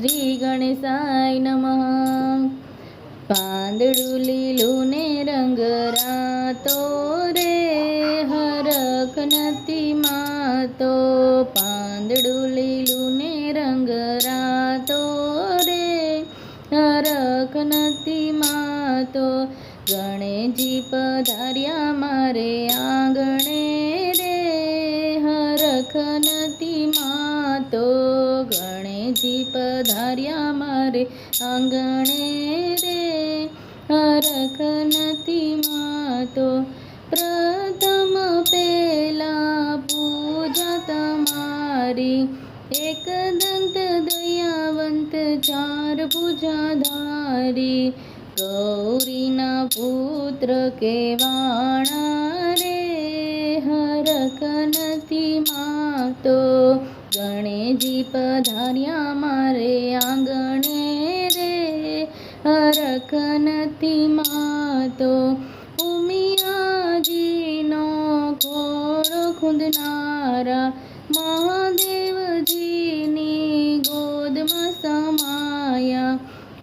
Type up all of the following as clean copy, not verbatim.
શ્રી ગણેશાય નમઃ. પાંદડું લીલું ને રંગ રાતો રે, હરખ નથી માતો. પાંદડું લીલું ને રંગ રાતો રે, હરખ નથી માતો. ગણેશજી પધાર્યા મારે આંગણે રે, હરખ નથી માતો. ગણેશજી પધાર્યા મારે આંગણે રે, હરખ નથી માતો. પ્રથમ પેલા પૂજા તમારી, એક દંત દયાવંત ચાર ભુજાધારી. ગૌરીના પુત્ર કેવાણા રે, હરખ નથી માતો. ગણેશજી પધાર્યા મારે આંગણે રે, હરખ નથી માતો. ઉમિયાજીનો ઘોડો ખૂંદનારા, મહાદેવજીની ગોદમાં સમાયા.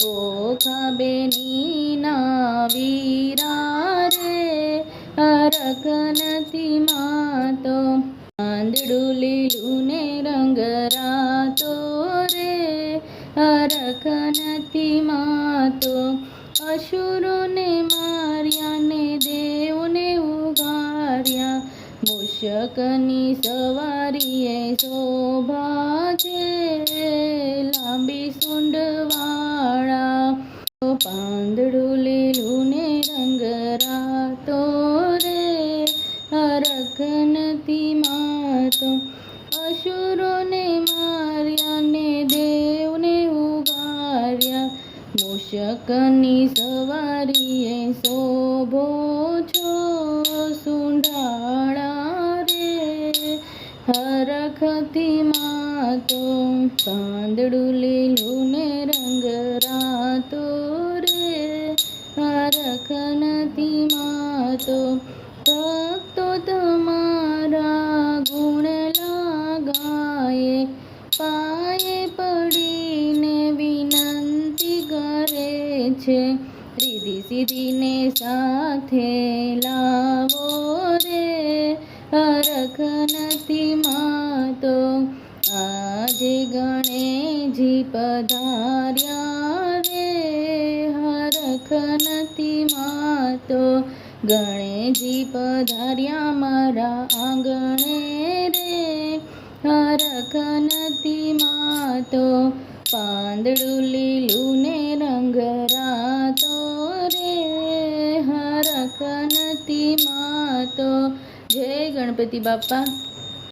ઓખા બેનીના વીરા રે, હરખ નથી માતો. પાંદડું લીલું ને રંગ રાતો રે, હરખ નથી માતો. અસુરોને માર્યા ને દેવને ઉગાર્યા, મૂષકની સવારીએ શોભા છે, લાંબી સૂંઢવાળા. પાંદડું લીલું ને રંગ રાતો રે, હરખ નથી માતો. અસુરોને માર્યા ને દેવને ઉગાર્યા, મૂષકની સવારીએ શોભો છો, સૂંઢાળા રે, હરખથી માતો. પાંદડું લીલું ને રંગ રાતો રે, હરખ નથી માતો. ભક્તો તમારા ગુણ લાગાયે, પાયે પડીને વિનંતી કરે છે. રીધિ સિદ્ધિને સાથે લાવો રે, હરખ નથી માતો. આજે ગણેશજી પધાર્યા રે, હરખ નથી માતો. ગણેશજી પધાર્યા મારા આંગણે રે, હરખ નથી માતો. પાંદડું લીલું ને રંગ રાતો રે, હરખ નથી માતો. જય ગણપતિ બાપા.